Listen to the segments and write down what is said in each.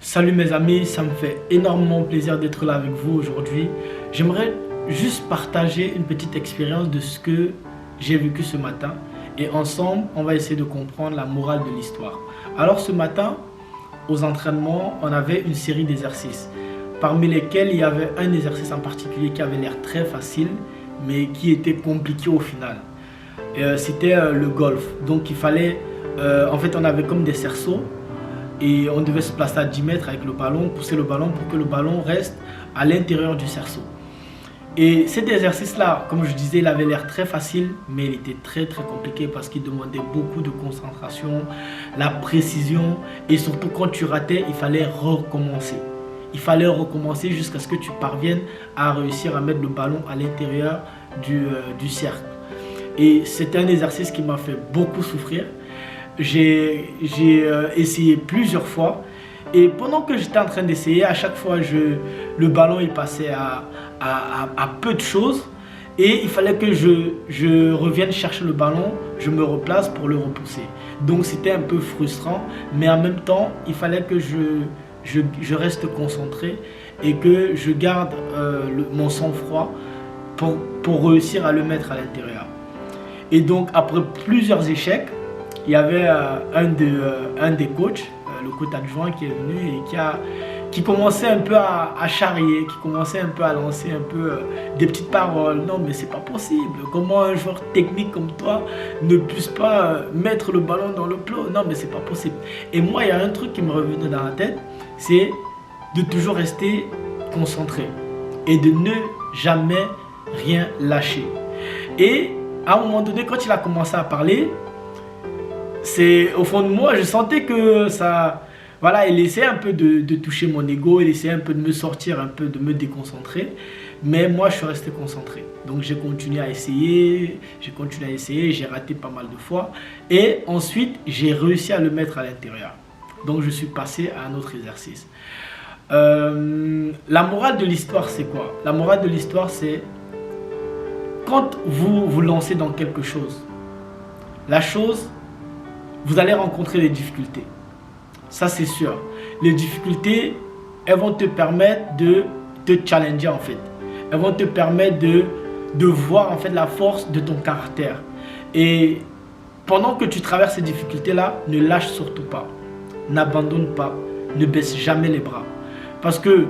Salut mes amis, ça me fait énormément plaisir d'être là avec vous aujourd'hui. J'aimerais juste partager une petite expérience de ce que j'ai vécu ce matin. Et ensemble, on va essayer de comprendre la morale de l'histoire. Alors ce matin, aux entraînements, on avait une série d'exercices. Parmi lesquels il y avait un exercice en particulier qui avait l'air très facile, mais qui était compliqué au final. C'était le golf. Donc il fallait, en fait on avait comme des cerceaux. Et on devait se placer à 10 mètres avec le ballon, pousser le ballon pour que le ballon reste à l'intérieur du cerceau. Et cet exercice-là, comme je disais, il avait l'air très facile, mais il était très compliqué parce qu'il demandait beaucoup de concentration, la précision et surtout quand tu ratais, il fallait recommencer. Il fallait recommencer jusqu'à ce que tu parviennes à réussir à mettre le ballon à l'intérieur du cercle. Et c'était un exercice qui m'a fait beaucoup souffrir. J'ai essayé plusieurs fois et pendant que j'étais en train d'essayer, à chaque fois le ballon il passait à peu de choses et il fallait que je revienne chercher le ballon, je me replace pour le repousser. Donc c'était un peu frustrant, mais en même temps il fallait que je reste concentré et que je garde mon sang-froid pour réussir à le mettre à l'intérieur. Et donc après plusieurs échecs, il y avait un des coachs, le coach adjoint qui est venu et qui commençait un peu à charrier, qui commençait un peu à lancer un peu des petites paroles. Non mais c'est pas possible, comment un joueur technique comme toi ne puisse pas mettre le ballon dans le plot? Non mais c'est pas possible. Et moi il y a un truc qui me revenait dans la tête, c'est de toujours rester concentré et de ne jamais rien lâcher. Et à un moment donné quand il a commencé à parler, c'est au fond de moi, je sentais que ça, voilà, il essayait un peu de toucher mon ego, il essayait un peu de me sortir, un peu de me déconcentrer, mais moi je suis resté concentré. Donc j'ai continué à essayer, j'ai raté pas mal de fois et ensuite j'ai réussi à le mettre à l'intérieur. Donc je suis passé à un autre exercice. La morale de l'histoire c'est quoi? La morale de l'histoire c'est quand vous vous lancez dans quelque chose, vous allez rencontrer des difficultés. Ça, c'est sûr. Les difficultés, elles vont te permettre de te challenger en fait. Elles vont te permettre de voir en fait la force de ton caractère. Et pendant que tu traverses ces difficultés-là, ne lâche surtout pas. N'abandonne pas. Ne baisse jamais les bras. Parce que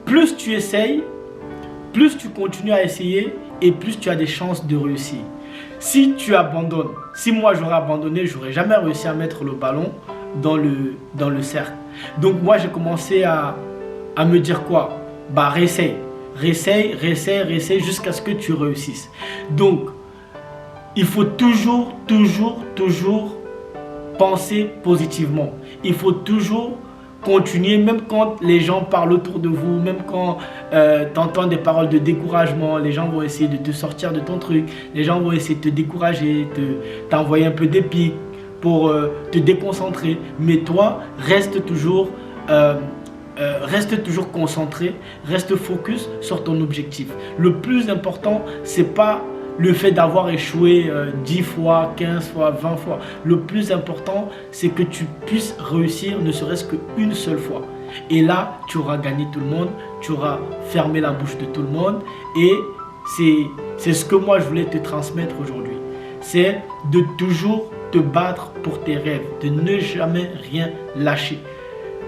plus tu essayes, plus tu continues à essayer et plus tu as des chances de réussir. Si tu abandonnes, si moi j'aurais abandonné, j'aurais jamais réussi à mettre le ballon dans le cercle. Donc moi j'ai commencé à me dire quoi? Bah réessaye jusqu'à ce que tu réussisses. Donc il faut toujours penser positivement. Il faut toujours continuer, même quand les gens parlent autour de vous, même quand tu entends des paroles de découragement, les gens vont essayer de te sortir de ton truc, les gens vont essayer de te décourager, t'envoyer un peu des pics pour te déconcentrer. Mais toi, reste toujours concentré, reste focus sur ton objectif. Le plus important, c'est pas le fait d'avoir échoué 10 fois, 15 fois, 20 fois. Le plus important, c'est que tu puisses réussir ne serait-ce qu'une seule fois. Et là, tu auras gagné tout le monde, tu auras fermé la bouche de tout le monde. Et c'est ce que moi, je voulais te transmettre aujourd'hui. C'est de toujours te battre pour tes rêves, de ne jamais rien lâcher.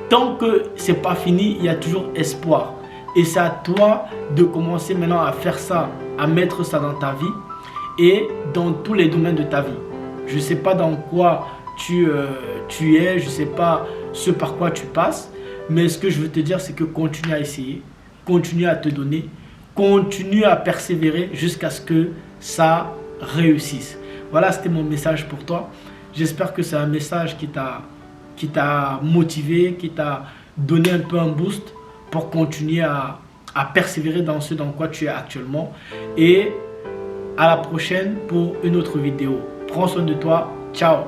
Tant que ce n'est pas fini, il y a toujours espoir. Et c'est à toi de commencer maintenant à faire ça, à mettre ça dans ta vie et dans tous les domaines de ta vie. Je ne sais pas dans quoi tu es, je ne sais pas ce par quoi tu passes, mais ce que je veux te dire, c'est que continue à essayer, continue à te donner, continue à persévérer jusqu'à ce que ça réussisse. Voilà, c'était mon message pour toi. J'espère que c'est un message qui t'a motivé, qui t'a donné un peu un boost pour continuer à persévérer dans ce dans quoi tu es actuellement. Et à la prochaine pour une autre vidéo. Prends soin de toi. Ciao.